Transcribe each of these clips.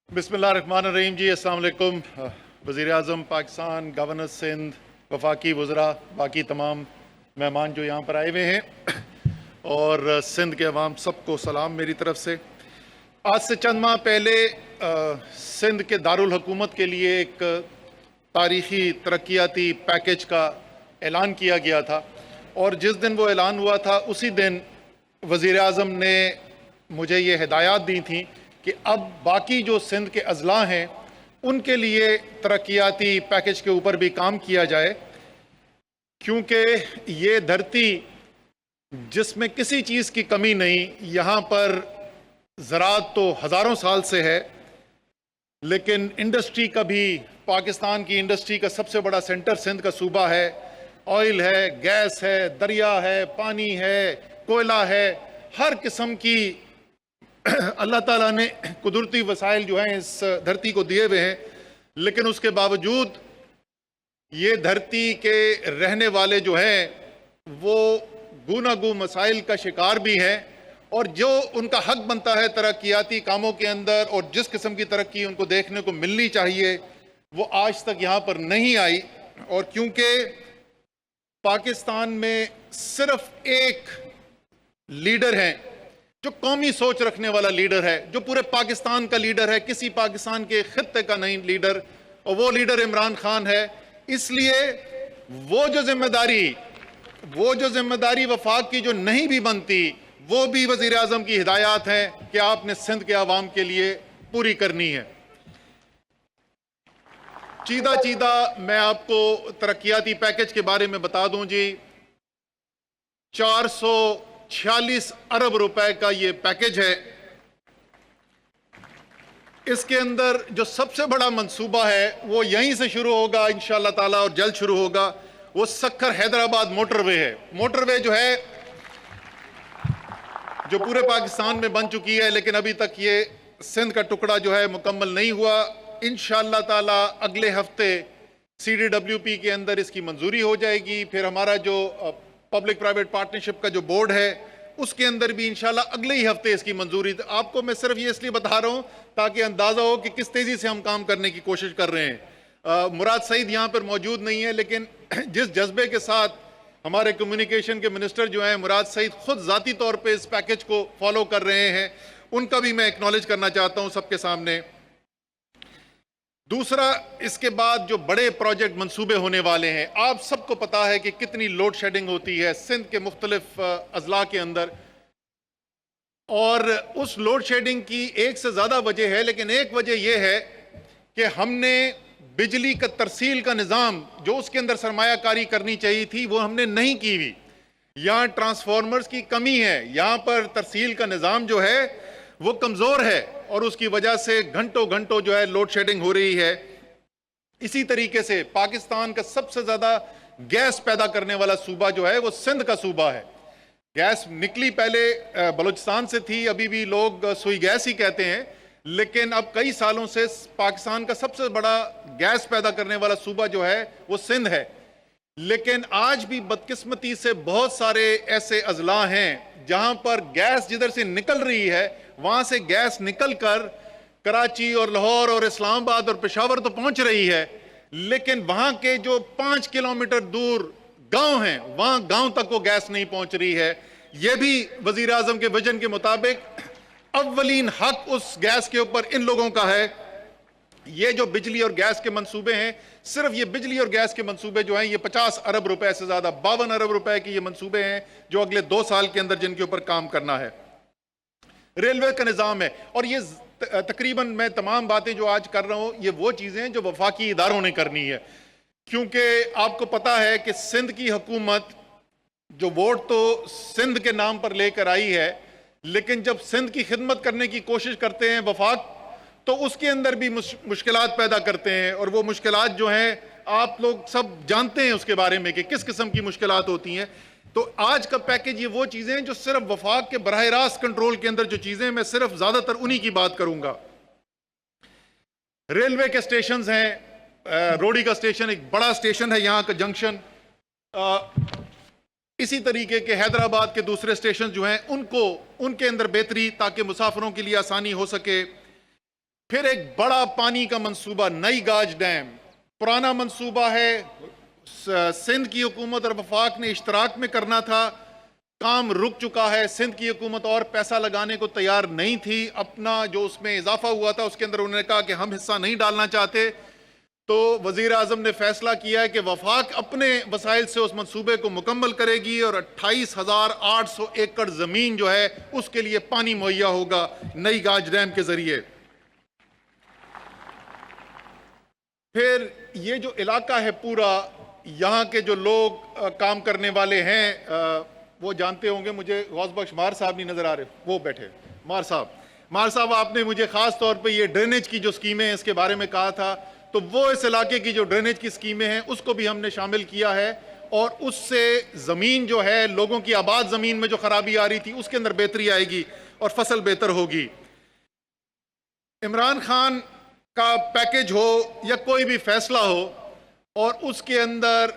बिस्मिल्लाहिर्रहमानिर्रहीम जी, अस्सलाम वालेकुम। वज़ीर आज़म पाकिस्तान, गवर्नर सिंध, वफाकी वज़रा, बाकी तमाम मेहमान जो यहाँ पर आए हुए हैं और सिंध के अवाम सबको सलाम मेरी तरफ से। आज से चंद माह पहले सिंध के दारुल हुकूमत के लिए एक तारीख़ी तरक्याती पैकेज का ऐलान किया गया था और जिस दिन वो ऐलान हुआ था उसी दिन वज़ीर आज़म ने मुझे ये हिदायत दी थी कि अब बाकी जो सिंध के अजला हैं उनके लिए तरक्याती पैकेज के ऊपर भी काम किया जाए, क्योंकि ये धरती जिसमें किसी चीज़ की कमी नहीं, यहाँ पर ज़राअत तो हज़ारों साल से है, लेकिन इंडस्ट्री का भी पाकिस्तान की इंडस्ट्री का सबसे बड़ा सेंटर सिंध का सूबा है। ऑयल है, गैस है, दरिया है, पानी है, कोयला है, हर किस्म की अल्लाह ताला ने कुदरती वसाइल जो हैं इस धरती को दिए हुए हैं, लेकिन उसके बावजूद ये धरती के रहने वाले जो हैं वो गूनागू मसाइल का शिकार भी हैं और जो उनका हक बनता है तरक्याती कामों के अंदर और जिस किस्म की तरक्की उनको देखने को मिलनी चाहिए वो आज तक यहाँ पर नहीं आई। और क्योंकि पाकिस्तान में सिर्फ एक लीडर है जो कौमी सोच रखने वाला लीडर है, जो पूरे पाकिस्तान का लीडर है, किसी पाकिस्तान के खित्ते का नहीं लीडर, और वो लीडर इमरान खान है। इसलिए वो जो जिम्मेदारी वफाक की जो नहीं भी बनती वो भी वज़ीर आज़म की हिदायत है कि आपने सिंध के अवाम के लिए पूरी करनी है। चीदा मैं आपको तरक्याती पैकेज के बारे में बता दूं जी, 446 अरब रुपए का ये पैकेज है। इसके अंदर जो सबसे बड़ा मंसूबा है वो यहीं से शुरू होगा इंशाअल्लाह ताला और जल्द शुरू होगा। वो सक्खर हैदराबाद मोटरवे है। मोटरवे जो है जो पूरे पाकिस्तान में बन चुकी है, लेकिन अभी तक ये सिंध का टुकड़ा जो है मुकम्मल नहीं हुआ। इंशाअल्लाह ताला अगले हफ्ते CDWP के अंदर इसकी मंजूरी हो जाएगी। फिर हमारा जो पब्लिक प्राइवेट पार्टनरशिप का जो बोर्ड है उसके अंदर भी इंशाल्लाह अगले ही हफ्ते इसकी मंजूरी। आपको मैं सिर्फ ये इसलिए बता रहा हूँ ताकि अंदाज़ा हो कि किस तेज़ी से हम काम करने की कोशिश कर रहे हैं। मुराद सईद यहाँ पर मौजूद नहीं है, लेकिन जिस जज्बे के साथ हमारे कम्युनिकेशन के मिनिस्टर जो हैं मुराद सईद खुद ज़ाती तौर पर इस पैकेज को फॉलो कर रहे हैं, उनका भी मैं एक्नॉलेज करना चाहता हूँ सबके सामने। दूसरा, इसके बाद जो बड़े प्रोजेक्ट मंसूबे होने वाले हैं, आप सबको पता है कि कितनी लोड शेडिंग होती है सिंध के मुख्तलिफ अजला के अंदर, और उस लोड शेडिंग की एक से ज़्यादा वजह है, लेकिन एक वजह यह है कि हमने बिजली का तरसील का निज़ाम जो उसके अंदर सरमायाकारी करनी चाहिए थी वो हमने नहीं की हुई। यहाँ ट्रांसफार्मर्स की कमी है, यहाँ पर तरसील का निज़ाम जो है वो कमज़ोर है और उसकी वजह से घंटों जो है लोड शेडिंग हो रही है। इसी तरीके से पाकिस्तान का सबसे ज़्यादा गैस पैदा करने वाला सूबा जो है वो सिंध का सूबा है। गैस निकली पहले बलूचिस्तान से थी, अभी भी लोग सुई गैस ही कहते हैं, लेकिन अब कई सालों से पाकिस्तान का सबसे बड़ा गैस पैदा करने वाला सूबा जो है वो सिंध है। लेकिन आज भी बदकिस्मती से बहुत सारे ऐसे अजला हैं जहां पर गैस जिधर से निकल रही है वहां से गैस निकल कर कराची और लाहौर और इस्लामाबाद और पेशावर तो पहुंच रही है, लेकिन वहां के जो 5 किलोमीटर दूर गांव हैं वहां गांव तक वो गैस नहीं पहुंच रही है। यह भी वजीर आजम के विजन के मुताबिक अव्वलीन हक उस गैस के ऊपर इन लोगों का है। ये जो बिजली और गैस के मंसूबे हैं, सिर्फ ये बिजली और गैस के मंसूबे जो हैं ये 50 अरब रुपए से ज्यादा 52 अरब रुपए के ये मंसूबे हैं जो अगले 2 साल के अंदर जिनके ऊपर काम करना है। रेलवे का निज़ाम है, और ये तकरीबन मैं तमाम बातें जो आज कर रहा हूं ये वो चीजें हैं जो वफाकी इदारों ने करनी है, क्योंकि आपको पता है कि सिंध की हुकूमत जो वोट तो सिंध के नाम पर लेकर आई है, लेकिन जब सिंध की खिदमत करने की कोशिश करते हैं वफाक तो उसके अंदर भी मुश्किलात पैदा करते हैं। और वो मुश्किलात जो हैं आप लोग सब जानते हैं उसके बारे में कि किस किस्म की मुश्किलात होती हैं। तो आज का पैकेज ये वो चीजें हैं जो सिर्फ वफाक के बराह रास्त कंट्रोल के अंदर जो चीजें, मैं सिर्फ ज्यादातर उन्हीं की बात करूंगा। रेलवे के स्टेशन हैं, रोडी का स्टेशन एक बड़ा स्टेशन है यहाँ का जंक्शन, इसी तरीके के हैदराबाद के दूसरे स्टेशन जो हैं उनके अंदर बेहतरी ताकि मुसाफिरों के लिए आसानी हो सके। پھر ایک بڑا پانی کا منصوبہ نئی گاج ڈیم، پرانا منصوبہ ہے، سندھ کی حکومت اور وفاق نے اشتراک میں کرنا تھا، کام رک چکا ہے۔ سندھ کی حکومت اور پیسہ لگانے کو تیار نہیں تھی، اپنا جو اس میں اضافہ ہوا تھا اس کے اندر انہوں نے کہا کہ ہم حصہ نہیں ڈالنا چاہتے، تو وزیر اعظم نے فیصلہ کیا ہے کہ وفاق اپنے وسائل سے اس منصوبے کو مکمل کرے گی اور 28,800 ایکڑ زمین جو ہے اس کے لیے پانی مہیا ہوگا نئی گاج ڈیم کے ذریعے۔ پھر یہ جو علاقہ ہے پورا، یہاں کے جو لوگ کام کرنے والے ہیں وہ جانتے ہوں گے، مجھے غوث بخش مار صاحب نہیں نظر آ رہے، وہ بیٹھے، مار صاحب آپ نے مجھے خاص طور پہ یہ ڈرینیج کی جو سکیمیں ہیں اس کے بارے میں کہا تھا، تو وہ اس علاقے کی جو ڈرینیج کی سکیمیں ہیں اس کو بھی ہم نے شامل کیا ہے، اور اس سے زمین جو ہے لوگوں کی آباد زمین میں جو خرابی آ رہی تھی اس کے اندر بہتری آئے گی اور فصل بہتر ہوگی۔ عمران خان کا پیکج ہو یا کوئی بھی فیصلہ ہو اور اس کے اندر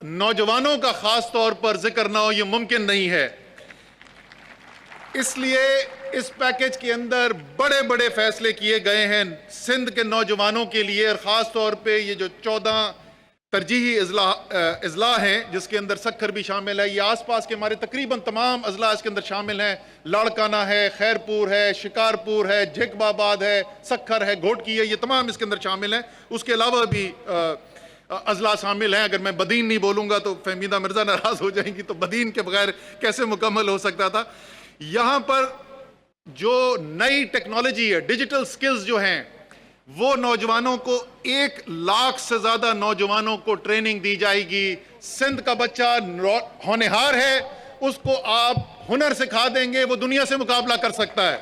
نوجوانوں کا خاص طور پر ذکر نہ ہو، یہ ممکن نہیں ہے۔ اس لیے اس پیکج کے اندر بڑے بڑے فیصلے کیے گئے ہیں سندھ کے نوجوانوں کے لیے، اور خاص طور پہ یہ جو 14 ترجیحی اضلاع ہیں جس کے اندر سکھر بھی شامل ہے، یہ آس پاس کے ہمارے تقریباً تمام اضلاع اس کے اندر شامل ہیں، لاڑکانہ ہے، خیرپور ہے، شکارپور ہے، جھکب آباد ہے، سکھر ہے، گھوٹکی ہے، یہ تمام اس کے اندر شامل ہیں۔ اس کے علاوہ بھی اضلاع شامل ہیں، اگر میں بدین نہیں بولوں گا تو فہمیدہ مرزا ناراض ہو جائیں گی، تو بدین کے بغیر کیسے مکمل ہو سکتا تھا۔ یہاں پر جو نئی ٹیکنالوجی ہے، ڈیجیٹل سکلز جو ہیں، وہ نوجوانوں کو 1,00,000 سے زیادہ نوجوانوں کو ٹریننگ دی جائے گی۔ سندھ کا بچہ ہونہار ہے، اس کو آپ ہنر سکھا دیں گے، وہ دنیا سے مقابلہ کر سکتا ہے۔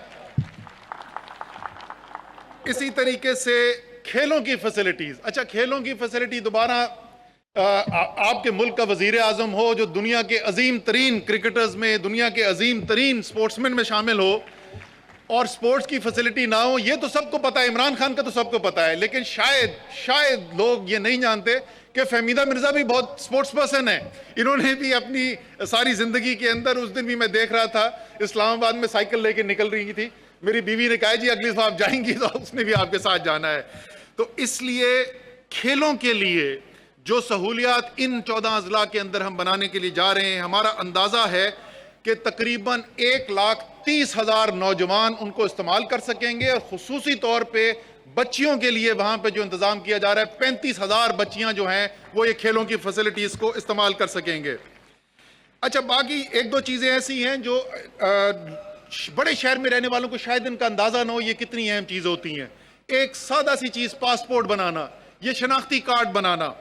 اسی طریقے سے کھیلوں کی فیسلٹیز، اچھا کھیلوں کی فیسلٹی دوبارہ آپ کے ملک کا وزیر اعظم ہو جو دنیا کے عظیم ترین کرکٹرز میں، دنیا کے عظیم ترین سپورٹسمین میں شامل ہو، اور سپورٹس کی فیسلٹی نہ ہو، یہ تو سب کو پتا ہے، عمران خان کا تو سب کو پتا ہے، لیکن شاید لوگ یہ نہیں جانتے کہ فہمیدہ مرزا بھی بہت سپورٹس پرسن ہے۔ انہوں نے بھی اپنی ساری زندگی کے اندر، اس دن بھی میں دیکھ رہا تھا اسلام آباد میں سائیکل لے کے نکل رہی تھی، میری بیوی نے کہا جی اگلی دفعہ آپ جائیں گی تو اس نے بھی آپ کے ساتھ جانا ہے۔ تو اس لیے کھیلوں کے لیے جو سہولیات ان 14 اضلاع کے اندر ہم بنانے کے لیے جا رہے ہیں، ہمارا اندازہ ہے کہ تقریباً 1,30,000 نوجوان ان کو استعمال کر سکیں گے، اور خصوصی طور پہ بچیوں کے لیے وہاں پہ جو انتظام کیا جا رہا ہے، 35,000 بچیاں جو ہیں وہ یہ کھیلوں کی فیسلٹیز کو استعمال کر سکیں گے۔ اچھا باقی ایک دو چیزیں ایسی ہیں جو بڑے شہر میں رہنے والوں کو شاید ان کا اندازہ نہ ہو یہ کتنی اہم چیز ہوتی ہیں۔ ایک سادہ سی چیز پاسپورٹ بنانا، یہ شناختی کارڈ بنانا،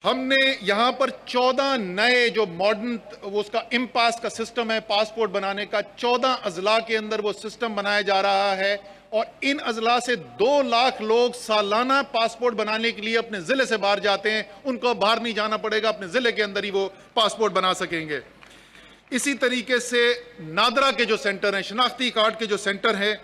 ہم نے یہاں پر 14 نئے جو ماڈرن اس کا امپاس کا سسٹم ہے پاسپورٹ بنانے کا، 14 اضلاع کے اندر وہ سسٹم بنایا جا رہا ہے، اور ان اضلاع سے 2 لاکھ لوگ سالانہ پاسپورٹ بنانے کے لیے اپنے ضلع سے باہر جاتے ہیں، ان کو باہر نہیں جانا پڑے گا، اپنے ضلع کے اندر ہی وہ پاسپورٹ بنا سکیں گے۔ اسی طریقے سے نادرا کے جو سینٹر ہیں، شناختی کارڈ کے جو سینٹر ہیں،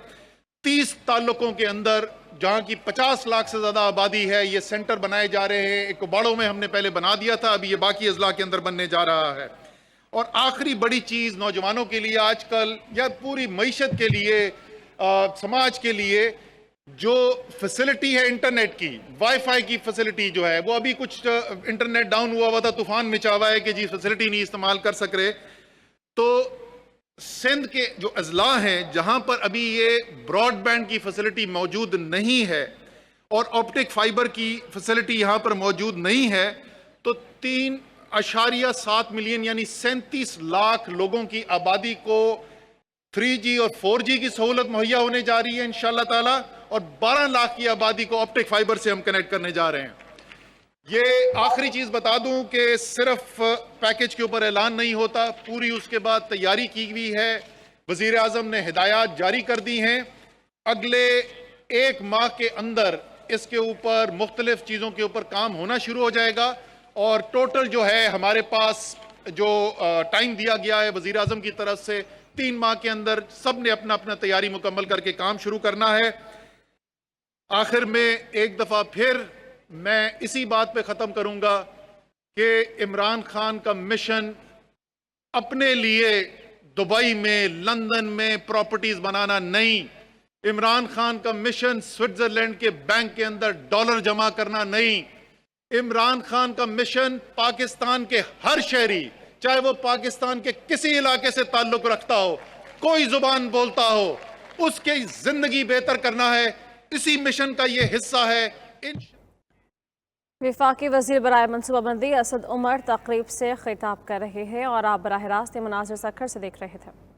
30 تعلقوں کے اندر جہاں کی 50 لاکھ سے زیادہ آبادی ہے، یہ سینٹر بنائے جا رہے ہیں۔ ایک باڑوں میں ہم نے پہلے بنا دیا تھا، ابھی یہ باقی اضلاع کے اندر بننے جا رہا ہے۔ اور آخری بڑی چیز نوجوانوں کے لیے آج کل یا پوری معیشت کے لیے، سماج کے لیے جو فیسلٹی ہے انٹرنیٹ کی، وائی فائی کی فیسلٹی جو ہے، وہ ابھی کچھ انٹرنیٹ ڈاؤن ہوا تھا، طوفان مچا ہوا ہے کہ جی فیسلٹی نہیں استعمال کر سک رہے، تو سندھ کے جو اضلاع ہیں جہاں پر ابھی یہ براڈ بینڈ کی فیسلٹی موجود نہیں ہے اور آپٹک فائبر کی فیسلٹی یہاں پر موجود نہیں ہے، تو 3.7 ملین یعنی 37 لاکھ لوگوں کی آبادی کو 3G اور 4G کی سہولت مہیا ہونے جا رہی ہے انشاءاللہ تعالی، اور 12 لاکھ کی آبادی کو آپٹک فائبر سے ہم کنیکٹ کرنے جا رہے ہیں۔ یہ آخری چیز بتا دوں کہ صرف پیکج کے اوپر اعلان نہیں ہوتا، پوری اس کے بعد تیاری کی ہوئی ہے، وزیر اعظم نے ہدایات جاری کر دی ہیں، اگلے 1 ماہ کے اندر اس کے اوپر مختلف چیزوں کے اوپر کام ہونا شروع ہو جائے گا، اور ٹوٹل جو ہے ہمارے پاس جو ٹائم دیا گیا ہے وزیر اعظم کی طرف سے 3 ماہ کے اندر سب نے اپنا اپنا تیاری مکمل کر کے کام شروع کرنا ہے۔ آخر میں ایک دفعہ پھر میں اسی بات پہ ختم کروں گا کہ عمران خان کا مشن اپنے لیے دبئی میں، لندن میں پراپرٹیز بنانا نہیں، इमरान खान का मिशन स्विट्जरलैंड के बैंक के अंदर डॉलर जमा करना नहीं। इमरान खान का मिशन पाकिस्तान के हर शहरी, चाहे वो पाकिस्तान के किसी इलाके से ताल्लुक रखता हो, कोई जुबान बोलता हो, उसकी जिंदगी बेहतर करना है। इसी मिशन का ये हिस्सा है। वफाकी वज़ीर बराए मनसूबाबंदी असद उमर तकरीब से खिताब कर रहे हैं और आप बराह रास्त मुनाज़िर सखर से देख रहे थे।